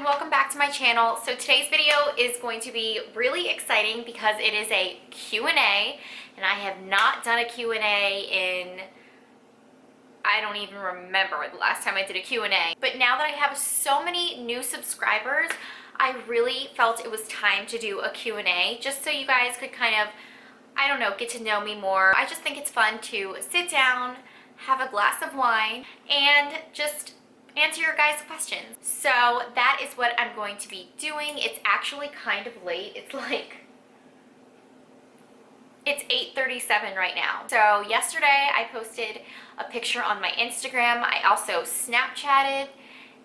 welcome back to my channel. So today's video is going to be really exciting because it is a Q&A, and I have not done a Q&A in, I don't even remember the last time I did a Q&A. But now that I have so many new subscribers, I really felt it was time to do a Q&A just so you guys could kind of, I don't know, get to know me more. I just think it's fun to sit down, have a glass of wine, and just answer your guys' questions. So that is what I'm going to be doing. It's actually kind of late. It's 8:37 right now. So yesterday I posted a picture on my Instagram. I also Snapchatted,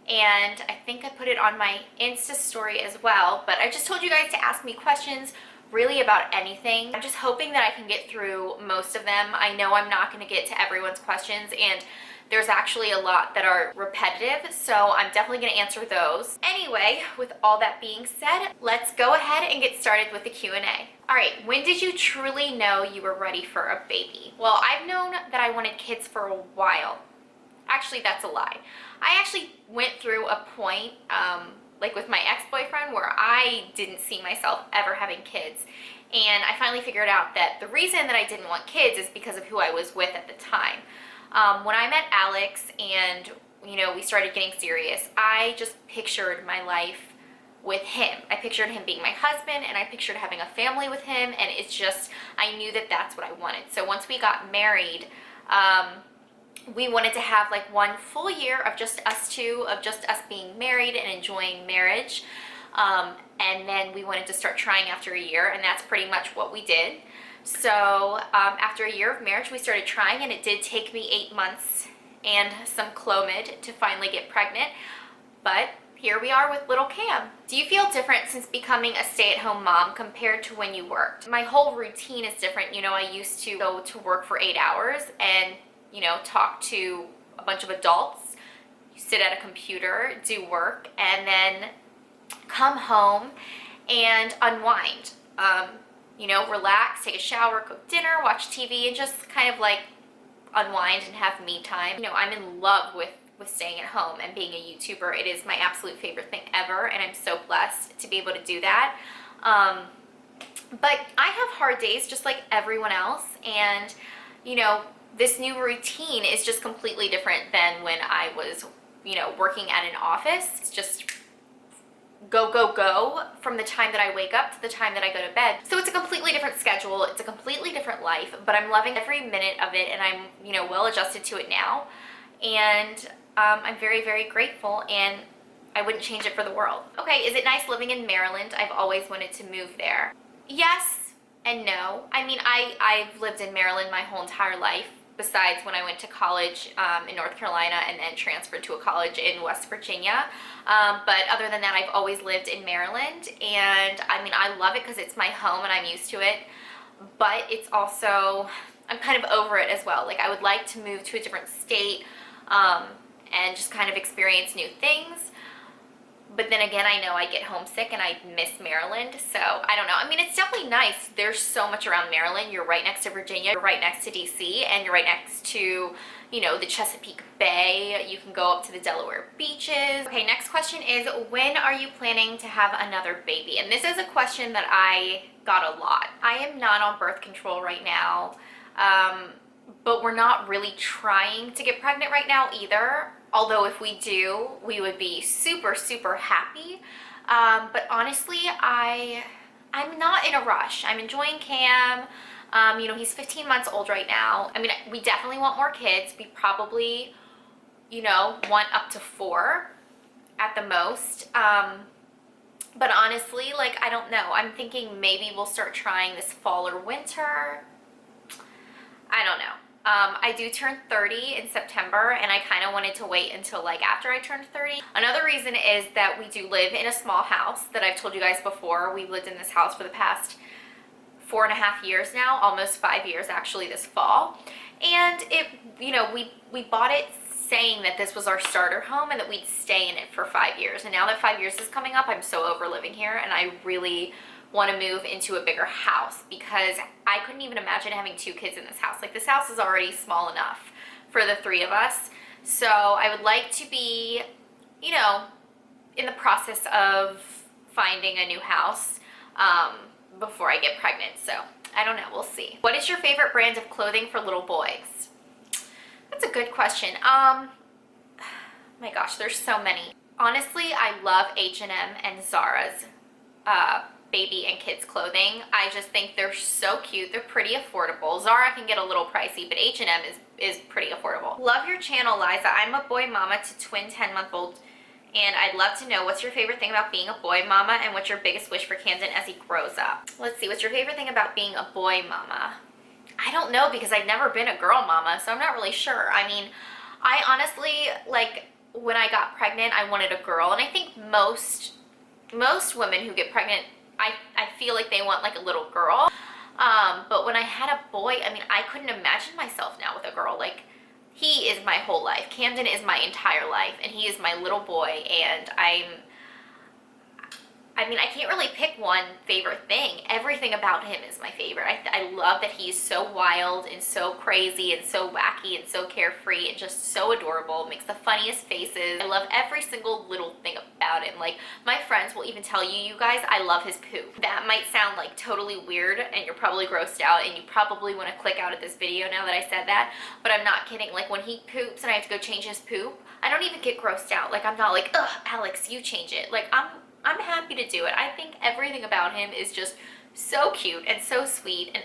and I think I put it on my Insta story as well. But I just told you guys to ask me questions really about anything. I'm just hoping that I can get through most of them. I know I'm not going to get to everyone's questions, and there's actually a lot that are repetitive, so I'm definitely going to answer those. Anyway, with all that being said, let's go ahead and get started with the Q&A. All right, when did you truly know you were ready for a baby? Well, I've known that I wanted kids for a while. Actually, that's a lie. I actually went through a point, like with my ex-boyfriend, where I didn't see myself ever having kids. And I finally figured out that the reason that I didn't want kids is because of who I was with at the time. When I met Alex and, we started getting serious, I just pictured my life with him. I pictured him being my husband, and I pictured having a family with him, and it's just, I knew that that's what I wanted. So once we got married, we wanted to have like one full year of just us two, of just us being married and enjoying marriage. And then we wanted to start trying after a year, and that's pretty much what we did. So after a year of marriage, we started trying, and it did take me 8 months and some Clomid to finally get pregnant. But here we are with little Cam. Do you feel different since becoming a stay-at-home mom compared to when you worked? My whole routine is different. I used to go to work for 8 hours and, talk to a bunch of adults, sit at a computer, do work, and then come home and unwind. Relax, take a shower, cook dinner, watch TV, and just kind of like unwind and have me time. I'm in love with staying at home and being a YouTuber. It is my absolute favorite thing ever, and I'm so blessed to be able to do that. But I have hard days just like everyone else, and this new routine is just completely different than when I was, working at an office. It's just go from the time that I wake up to the time that I go to bed. So it's a completely different schedule. It's a completely different life, but I'm loving every minute of it, and I'm, well adjusted to it now. And I'm very, very grateful, and I wouldn't change it for the world. Okay, is it nice living in Maryland? I've always wanted to move there. Yes and no. I've lived in Maryland my whole entire life, besides when I went to college in North Carolina and then transferred to a college in West Virginia. But other than that, I've always lived in Maryland, and I love it because it's my home and I'm used to it. But it's also, I'm kind of over it as well. Like, I would like to move to a different state and just kind of experience new things. But then again, I know I get homesick and I miss Maryland, so I don't know. It's definitely nice. There's so much around Maryland. You're right next to Virginia, you're right next to DC, and you're right next to, the Chesapeake Bay. You can go up to the Delaware beaches. Okay, next question is, when are you planning to have another baby? And this is a question that I got a lot. I am not on birth control right now, but we're not really trying to get pregnant right now either. Although if we do, we would be super, super happy. But honestly, I'm not in a rush. I'm enjoying Cam. He's 15 months old right now. We definitely want more kids. We probably, want up to 4 at the most. But honestly, I don't know. I'm thinking maybe we'll start trying this fall or winter. I don't know. I do turn 30 in September, and I kind of wanted to wait until after I turned 30. Another reason is that we do live in a small house that I've told you guys before. We've lived in this house for the past 4.5 years now, almost 5 years actually this fall. And we bought it saying that this was our starter home and that we'd stay in it for 5 years. And now that 5 years is coming up, I'm so over living here, and I really want to move into a bigger house because I couldn't even imagine having 2 kids in this house. This house is already small enough for the 3 of us. So I would like to be, in the process of finding a new house before I get pregnant. So I don't know, we'll see. What is your favorite brand of clothing for little boys? That's a good question. My gosh, there's so many. Honestly, I love H&M and Zara's baby and kids clothing. I just think they're so cute. They're pretty affordable. Zara can get a little pricey, but H&M is pretty affordable. Love your channel, Liza. I'm a boy mama to twin 10-month-old, and I'd love to know what's your favorite thing about being a boy mama and what's your biggest wish for Camden as he grows up. Let's see, what's your favorite thing about being a boy mama? I don't know, because I've never been a girl mama, so I'm not really sure. I mean, I honestly, like, when I got pregnant, I wanted a girl, and I think most women who get pregnant, I feel like they want like a little girl. But when I had a boy, I mean, I couldn't imagine myself now with a girl. Like, he is my whole life. Camden is my entire life, and he is my little boy, and I mean, I can't really pick one favorite thing. Everything about him is my favorite. I love that he's so wild and so crazy and so wacky and so carefree and just so adorable. Makes the funniest faces. I love every single little thing about him. Like, my friends will even tell you guys, I love his poop. That might sound like totally weird, and you're probably grossed out, and you probably want to click out of this video now that I said that, but I'm not kidding. Like, when he poops and I have to go change his poop, I don't even get grossed out. Like, I'm not like, ugh, Alex, you change it. Like, I'm happy to do it. I think everything about him is just so cute and so sweet.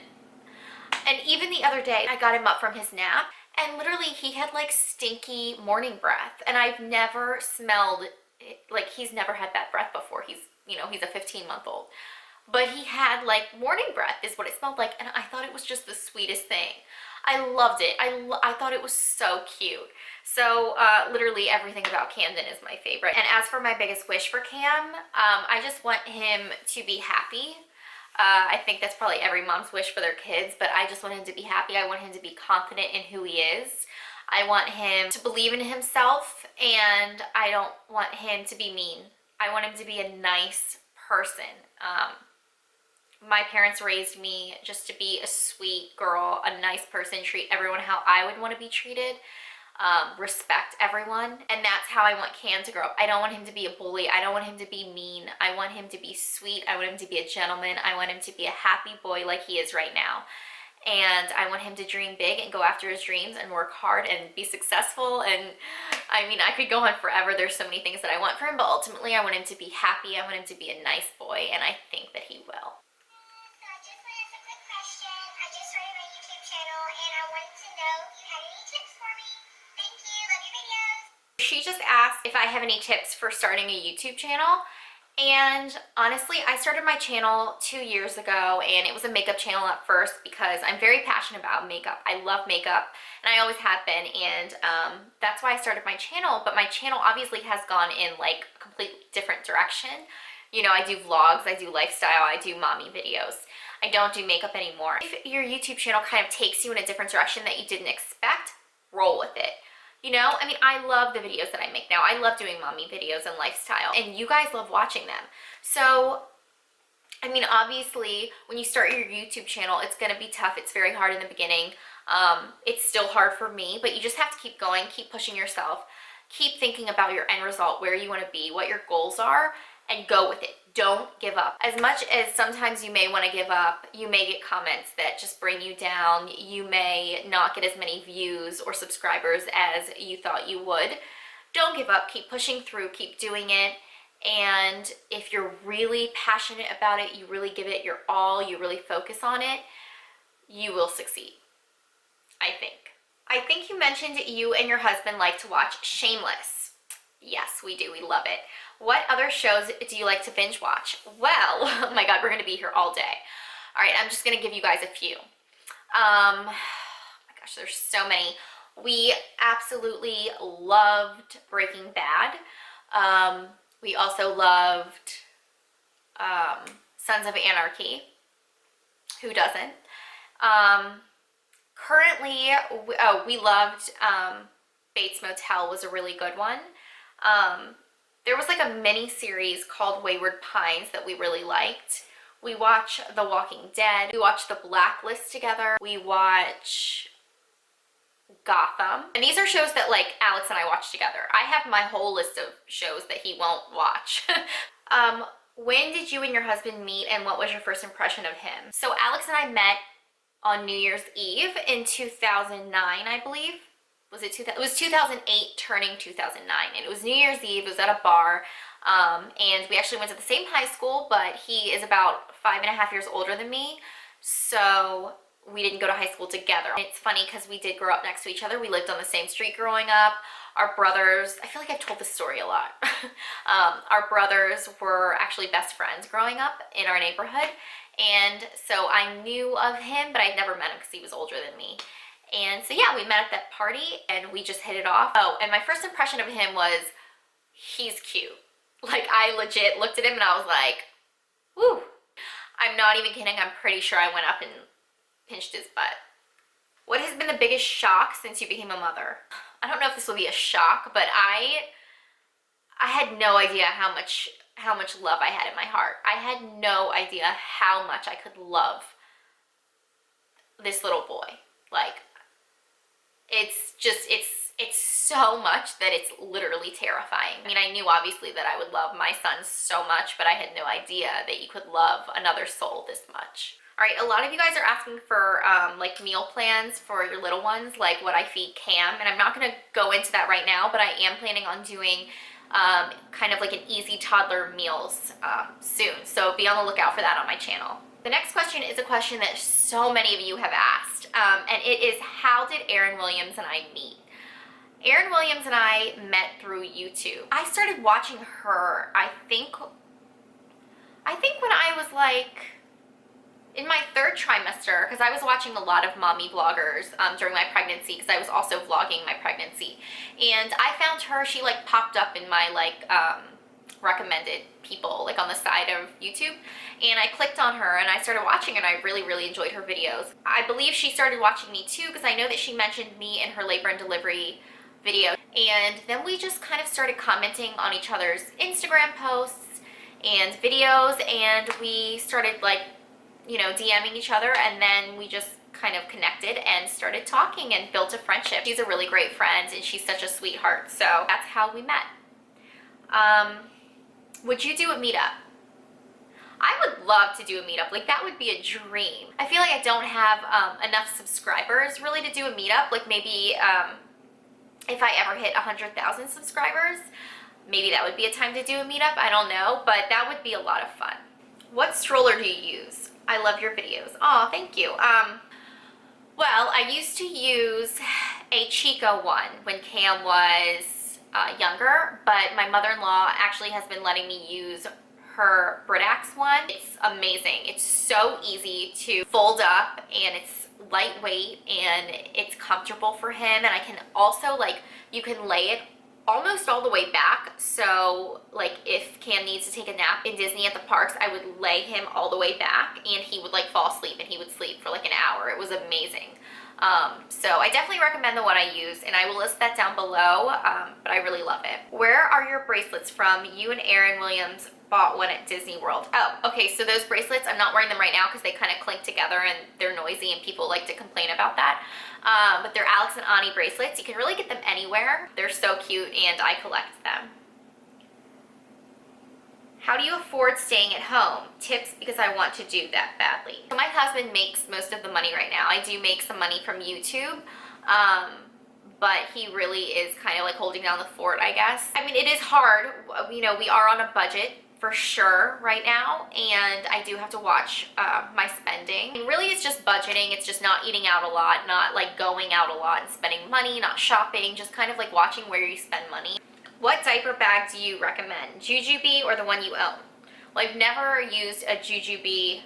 And even the other day, I got him up from his nap, and literally he had like stinky morning breath, and I've never smelled it. Like, he's never had bad breath before. He's, you know, he's a 15-month-old, but he had like morning breath is what it smelled like, and I thought it was just the sweetest thing. I loved it. I thought it was so cute. So literally everything about Camden is my favorite. And as for my biggest wish for Cam, I just want him to be happy. I think that's probably every mom's wish for their kids, but I just want him to be happy. I want him to be confident in who he is. I want him to believe in himself, and I don't want him to be mean. I want him to be a nice person. My parents raised me just to be a sweet girl, a nice person, treat everyone how I would want to be treated, respect everyone, and that's how I want Cam to grow up. I don't want him to be a bully. I don't want him to be mean. I want him to be sweet. I want him to be a gentleman. I want him to be a happy boy like he is right now. And I want him to dream big and go after his dreams and work hard and be successful. And I mean, I could go on forever. There's so many things that I want for him, but ultimately I want him to be happy. I want him to be a nice boy, and I think that he will. She just asked if I have any tips for starting a YouTube channel, and honestly, I started my channel 2 years ago, and it was a makeup channel at first because I'm very passionate about makeup. I love makeup, and I always have been, and that's why I started my channel. But my channel obviously has gone in like a completely different direction. You know, I do vlogs, I do lifestyle, I do mommy videos. I don't do makeup anymore. If your YouTube channel kind of takes you in a different direction that you didn't expect, roll with it. You know, I mean, I love the videos that I make now. I love doing mommy videos and lifestyle, and you guys love watching them. So, I mean, obviously, when you start your YouTube channel, it's going to be tough. It's very hard in the beginning. It's still hard for me, but you just have to keep going, keep pushing yourself, keep thinking about your end result, where you want to be, what your goals are, and go with it. Don't give up. As much as sometimes you may want to give up, you may get comments that just bring you down. You may not get as many views or subscribers as you thought you would. Don't give up. Keep pushing through. Keep doing it. And if you're really passionate about it, you really give it your all, you really focus on it, you will succeed, I think. I think you mentioned you and your husband like to watch Shameless. Yes, we do. We love it. What other shows do you like to binge watch? Well, oh my God, we're going to be here all day. All right, I'm just going to give you guys a few. Oh my gosh, there's so many. We absolutely loved Breaking Bad. We also loved Sons of Anarchy. Who doesn't? Currently, we loved Bates Motel was a really good one. There was like a mini series called Wayward Pines that we really liked. We watch The Walking Dead. We watch The Blacklist together. We watch Gotham. And these are shows that like Alex and I watch together. I have my whole list of shows that he won't watch. When did you and your husband meet and what was your first impression of him? So Alex and I met on New Year's Eve in 2009, I believe. Was it it was 2008 turning 2009, and it was New Year's Eve. It was at a bar, and we actually went to the same high school, but he is about 5.5 years older than me, so we didn't go to high school together. It's funny because we did grow up next to each other. We lived on the same street growing up. Our brothers, I feel like I've told this story a lot. Our brothers were actually best friends growing up in our neighborhood, and so I knew of him, but I'd never met him because he was older than me. And so yeah, we met at that party and we just hit it off. Oh, and my first impression of him was, he's cute. Like, I legit looked at him and I was like, woo. I'm not even kidding. I'm pretty sure I went up and pinched his butt. What has been the biggest shock since you became a mother? I don't know if this will be a shock, but I had no idea how much love I had in my heart. I had no idea how much I could love this little boy. Like, it's so much that it's literally terrifying. I mean, I knew obviously that I would love my son so much, but I had no idea that you could love another soul this much. All right, a lot of you guys are asking for like meal plans for your little ones, like what I feed Cam, and I'm not gonna go into that right now, but I am planning on doing kind of like an easy toddler meals soon, so be on the lookout for that on my channel. The next question is a question that so many of you have asked, and it is, how did Aaryn Williams and I meet? Aaryn Williams and I met through YouTube. I started watching her, I think when I was like in my 3rd trimester, because I was watching a lot of mommy vloggers during my pregnancy, because I was also vlogging my pregnancy. And I found her, she like popped up in my like recommended people like on the side of YouTube, and I clicked on her and I started watching, and I really enjoyed her videos. I believe she started watching me too, because I know that she mentioned me in her labor and delivery video, and then we just kind of started commenting on each other's Instagram posts and videos, and we started like, you know, DMing each other, and then we just kind of connected and started talking and built a friendship. She's a really great friend and she's such a sweetheart, so that's how we met. Would you do a meetup? I would love to do a meetup. Like, that would be a dream. I feel like I don't have enough subscribers really to do a meetup. Like, maybe if I ever hit 100,000 subscribers, maybe that would be a time to do a meetup. I don't know, but that would be a lot of fun. What stroller do you use? I love your videos. Oh, thank you. Well, I used to use a Chico one when Cam was younger, but my mother-in-law actually has been letting me use her Britax one. It's amazing. It's so easy to fold up, and it's lightweight, and it's comfortable for him, and I can also, like, you can lay it almost all the way back, so like if Cam needs to take a nap in Disney at the parks, I would lay him all the way back and he would like fall asleep, and he would sleep for like an hour. It was amazing. So I definitely recommend the one I use, and I will list that down below, but I really love it. Where are your bracelets from? You and Aaryn Williams bought one at Disney World. Oh, okay, so those bracelets, I'm not wearing them right now because they kind of clink together and they're noisy and people like to complain about that. But they're Alex and Ani bracelets. You can really get them anywhere. They're so cute and I collect them. How do you afford staying at home? Tips, because I want to do that badly. So my husband makes most of the money right now. I do make some money from YouTube, but he really is kind of like holding down the fort, I guess. I mean, it is hard. You know, we are on a budget for sure right now, and I do have to watch my spending. And really, it's just budgeting. It's just not eating out a lot, not like going out a lot and spending money, not shopping, just kind of like watching where you spend money. What diaper bag do you recommend? Jujube or the one you own? Well, I've never used a Jujube.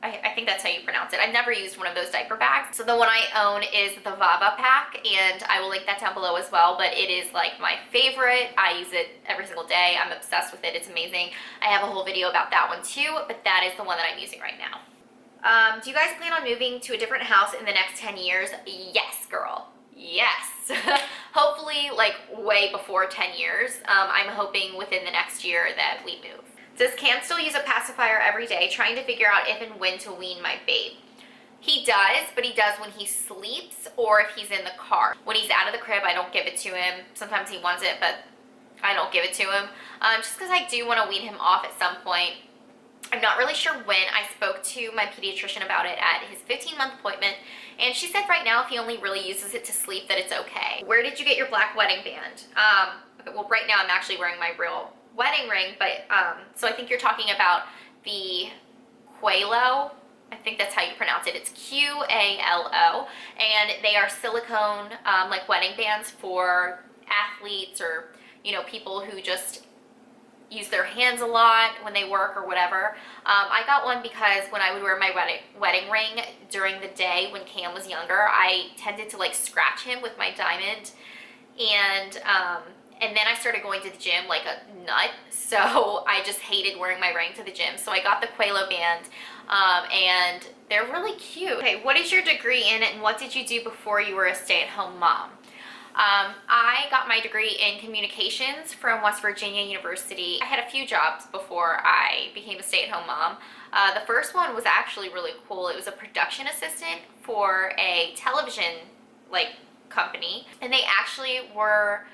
I think that's how you pronounce it. I've never used one of those diaper bags. So the one I own is the Vava pack, and I will link that down below as well, but it is like my favorite. I use it every single day. I'm obsessed with it. It's amazing. I have a whole video about that one too, but that is the one that I'm using right now. Do you guys plan on moving to a different house in the next 10 years? Yes, girl. Yes. Hopefully like way before 10 years. I'm hoping within the next year that we move. Does Cam still use a pacifier every day, trying to figure out if and when to wean my babe? He does, but he does when he sleeps or if he's in the car. When he's out of the crib, I don't give it to him. Sometimes he wants it, but I don't give it to him. Just because I do want to wean him off at some point. I'm not really sure when. I spoke to my pediatrician about it at his 15-month appointment, and she said right now if he only really uses it to sleep that it's okay. Where did you get your black wedding band? Okay, well, right now I'm actually wearing my real wedding ring, but so I think you're talking about the Qualo. I think that's how you pronounce it. It's Qualo, and they are silicone like wedding bands for athletes or, you know, people who just use their hands a lot when they work or whatever. I got one because when I would wear my wedding ring during the day when Cam was younger, I tended to like scratch him with my diamond, and then I started going to the gym like a nut, so I just hated wearing my ring to the gym. So I got the Qualo band, and they're really cute. Okay, what is your degree in and what did you do before you were a stay-at-home mom? I got my degree in communications from West Virginia University. I had a few jobs before I became a stay-at-home mom. The first one was actually really cool. It was a production assistant for a television company, and they actually were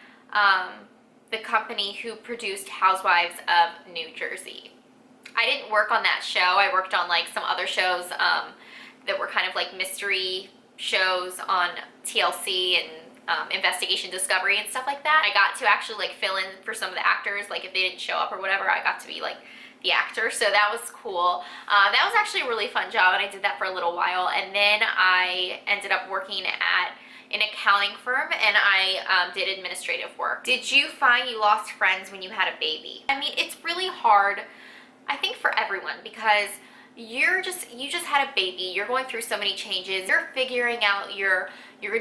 the company who produced Housewives of New Jersey. I didn't work on that show. I worked on like some other shows that were kind of like mystery shows on TLC and Investigation Discovery and stuff like that. I got to actually like fill in for some of the actors, like if they didn't show up or whatever, I got to be like the actor, so that was cool. That was actually a really fun job, and I did that for a little while, and then I ended up working at an accounting firm, and I did administrative work. Did you find you lost friends when you had a baby? I mean, it's really hard, I think, for everyone, because you just had a baby, you're going through so many changes, you're figuring out your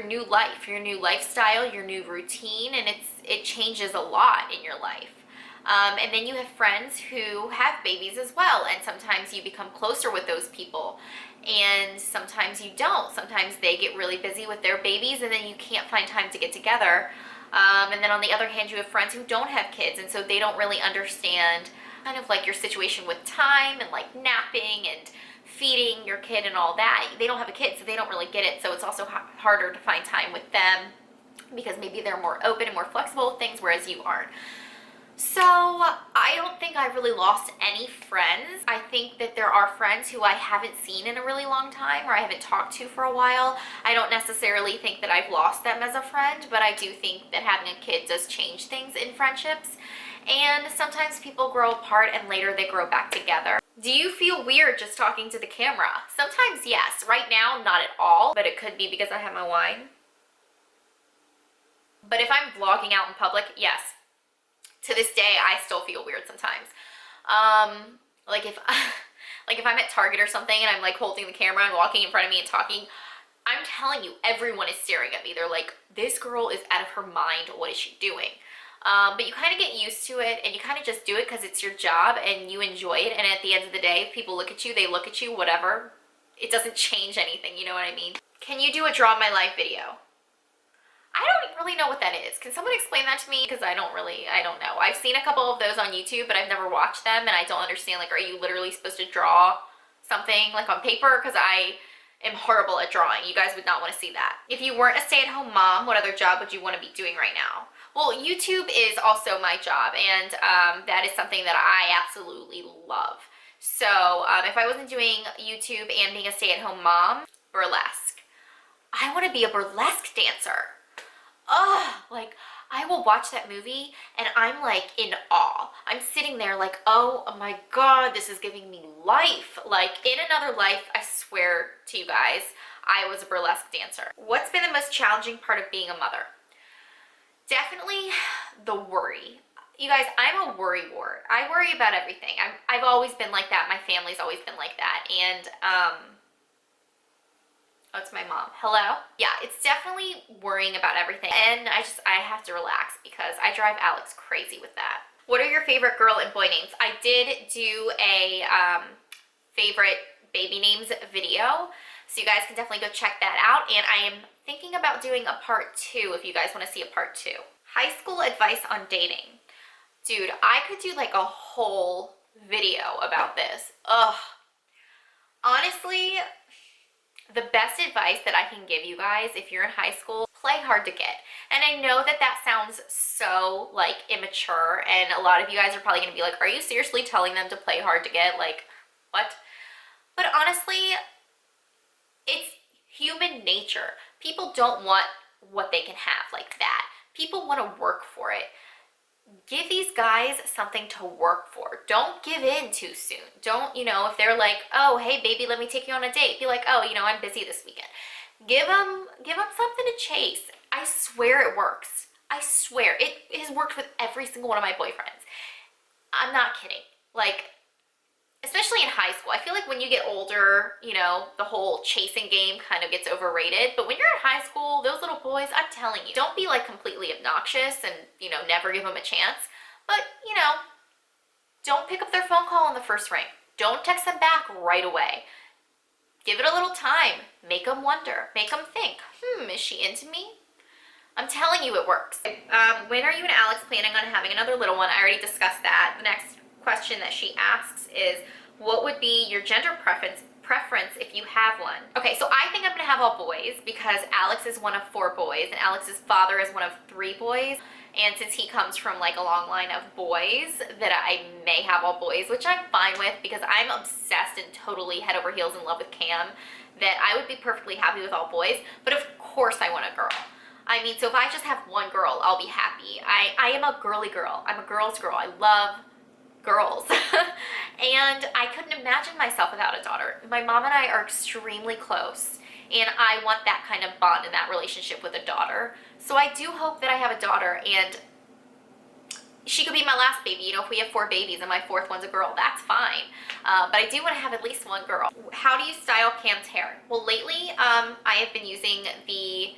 new life, your new lifestyle, your new routine, and it changes a lot in your life. And then you have friends who have babies as well, and sometimes you become closer with those people, and sometimes you don't. Sometimes they get really busy with their babies, and then you can't find time to get together. And then on the other hand, you have friends who don't have kids, and so they don't really understand kind of like your situation with time and like napping and feeding your kid and all that. They don't have a kid, so they don't really get it, so it's also harder to find time with them because maybe they're more open and more flexible with things, whereas you aren't. So I don't think I've really lost any friends. I think that there are friends who I haven't seen in a really long time or I haven't talked to for a while. I don't necessarily think that I've lost them as a friend, but I do think that having a kid does change things in friendships. And sometimes people grow apart and later they grow back together. Do you feel weird just talking to the camera? Sometimes yes. Right now, not at all, but it could be because I have my wine. But if I'm vlogging out in public, yes. To this day, I still feel weird sometimes. Like if I'm at Target or something and I'm like holding the camera and walking in front of me and talking, I'm telling you, everyone is staring at me. They're like, this girl is out of her mind. What is she doing? But you kind of get used to it, and you kind of just do it because it's your job and you enjoy it. And at the end of the day, if people look at you, they look at you, whatever. It doesn't change anything, you know what I mean? Can you do a Draw My Life video? I don't really know what that is. Can someone explain that to me? Because I don't know. I've seen a couple of those on YouTube, but I've never watched them, and I don't understand, like, are you literally supposed to draw something, like, on paper? Because I am horrible at drawing. You guys would not want to see that. If you weren't a stay-at-home mom, what other job would you want to be doing right now? Well, YouTube is also my job, and that is something that I absolutely love. So if I wasn't doing YouTube and being a stay-at-home mom, burlesque. I want to be a burlesque dancer. Oh, like, I will watch that movie and I'm like in awe. I'm sitting there like, oh my God, this is giving me life. Like, in another life, I swear to you guys, I was a burlesque dancer. What's been the most challenging part of being a mother? Definitely the worry. You guys, I'm a worry wart. I worry about everything. I've always been like that. My family's always been like that. And, oh, it's my mom. Hello? Yeah, it's definitely worrying about everything. And I have to relax because I drive Alex crazy with that. What are your favorite girl and boy names? I did do a favorite baby names video, so you guys can definitely go check that out. And I am thinking about doing a part 2 if you guys want to see a part 2. High school advice on dating. Dude, I could do like a whole video about this. Ugh. Honestly, The best advice that I can give you guys if you're in high school, play hard to get. And I know that that sounds so like immature, and a lot of you guys are probably gonna be like, are you seriously telling them to play hard to get? Like, what? But honestly, it's human nature. People don't want what they can have like that. People want to work for it. Give these guys something to work for. Don't give in too soon. Don't, if they're like, oh, hey baby, let me take you on a date, be like, oh, I'm busy this weekend. Give them something to chase. I swear it works. I swear it has worked with every single one of my boyfriends. I'm not kidding. Like, especially in high school, I feel like when you get older, the whole chasing game kind of gets overrated. But when you're in high school, those little boys, I'm telling you, don't be like completely obnoxious and, never give them a chance. But, don't pick up their phone call on the first ring. Don't text them back right away. Give it a little time. Make them wonder. Make them think, is she into me? I'm telling you it works. When are you and Alex planning on having another little one? I already discussed that. The next question that she asks is, what would be your gender preference if you have one? Okay, so I think I'm gonna have all boys because Alex is one of 4 boys and Alex's father is one of 3 boys. And since he comes from like a long line of boys, that I may have all boys, which I'm fine with because I'm obsessed and totally head over heels in love with Cam, that I would be perfectly happy with all boys. But of course I want a girl. I mean, so if I just have one girl, I'll be happy. I am a girly girl. I'm a girl's girl. I love girls. And I couldn't imagine myself without a daughter. My mom and I are extremely close, and I want that kind of bond in that relationship with a daughter. So I do hope that I have a daughter, and she could be my last baby. If we have 4 babies and my 4th one's a girl, that's fine. But I do want to have at least one girl. How do you style Cam's hair? Well, lately I have been using the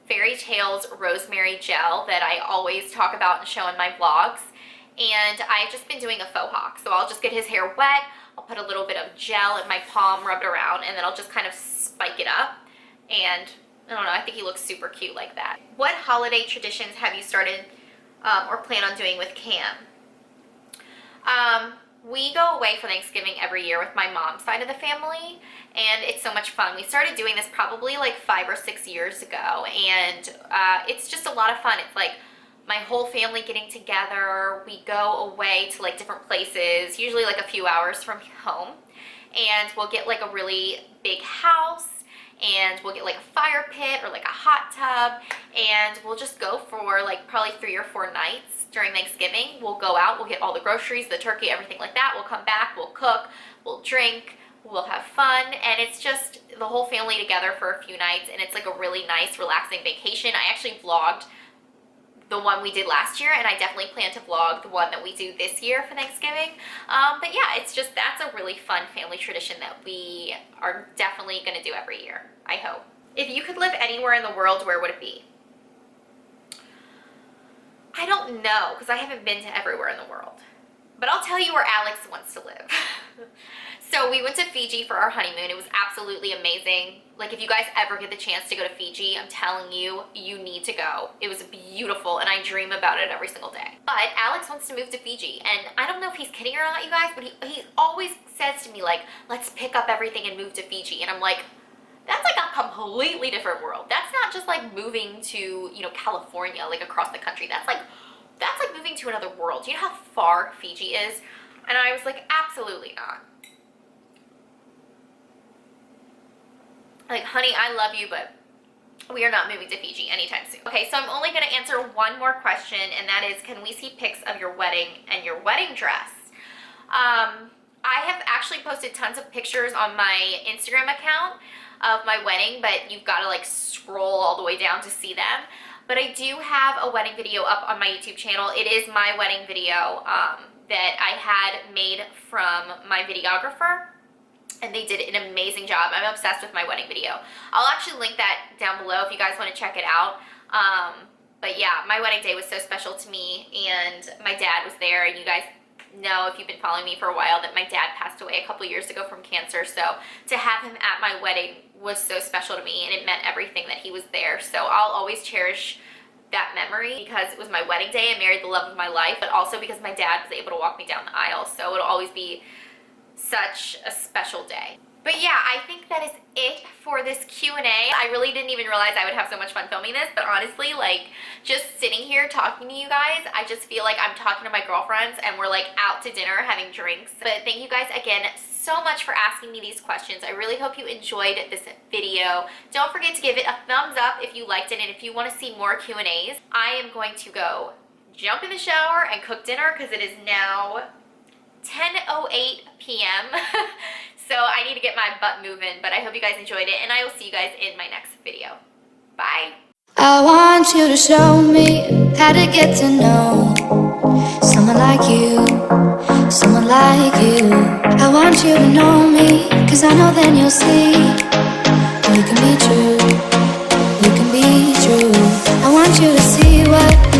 Fairy Tales Rosemary Gel that I always talk about and show in my vlogs. And I've just been doing a faux hawk. So I'll just get his hair wet, I'll put a little bit of gel in my palm, rub it around, and then I'll just kind of spike it up. And I don't know, I think he looks super cute like that. What holiday traditions have you started or plan on doing with Cam? We go away for Thanksgiving every year with my mom's side of the family, and it's so much fun. We started doing this probably like 5 or 6 years ago, and it's just a lot of fun. It's like my whole family getting together. We go away to like different places, usually like a few hours from home, and we'll get like a really big house, and we'll get like a fire pit or like a hot tub, and we'll just go for like probably 3 or 4 nights during Thanksgiving. We'll go out, we'll get all the groceries, the turkey, everything like that. We'll come back, we'll cook, we'll drink, we'll have fun, and it's just the whole family together for a few nights, and it's like a really nice, relaxing vacation. I actually vlogged the one we did last year, and I definitely plan to vlog the one that we do this year for Thanksgiving. But yeah, it's just, that's a really fun family tradition that we are definitely gonna do every year, I hope. If you could live anywhere in the world, where would it be? I don't know, because I haven't been to everywhere in the world. But I'll tell you where Alex wants to live. So we went to Fiji for our honeymoon. It was absolutely amazing. Like, if you guys ever get the chance to go to Fiji, I'm telling you, you need to go. It was beautiful, and I dream about it every single day. But Alex wants to move to Fiji, and I don't know if he's kidding or not, you guys, but he always says to me, like, let's pick up everything and move to Fiji. And I'm like, that's like a completely different world. That's not just like moving to, California, like across the country. That's like moving to another world. Do you know how far Fiji is? And I was like, absolutely not. Like, honey, I love you, but we are not moving to Fiji anytime soon. Okay, so I'm only going to answer one more question, and that is, can we see pics of your wedding and your wedding dress? I have actually posted tons of pictures on my Instagram account of my wedding, but you've got to like scroll all the way down to see them. But I do have a wedding video up on my YouTube channel. It is my wedding video that I had made from my videographer, and they did an amazing job. I'm obsessed with my wedding video. I'll actually link that down below if you guys want to check it out. But yeah, my wedding day was so special to me, and my dad was there, and you guys know, if you've been following me for a while, that my dad passed away a couple years ago from cancer. So to have him at my wedding was so special to me, and it meant everything that he was there. So I'll always cherish that memory because it was my wedding day. I married the love of my life, but also because my dad was able to walk me down the aisle. So it'll always be such a special day. But yeah, I think that is it for this Q&A. I really didn't even realize I would have so much fun filming this, but honestly, like, just sitting here talking to you guys, I just feel like I'm talking to my girlfriends and we're like out to dinner having drinks. But thank you guys again so much for asking me these questions. I really hope you enjoyed this video. Don't forget to give it a thumbs up if you liked it, and if you want to see more Q&As. I am going to go jump in the shower and cook dinner because it is now 10:08 p.m. So I need to get my butt moving, but I hope you guys enjoyed it, and I will see you guys in my next video. Bye. I want you to show me how to get to know someone like you, someone like you. I want you to know me, 'cause I know then you'll see you can be true, you can be true. I want you to see what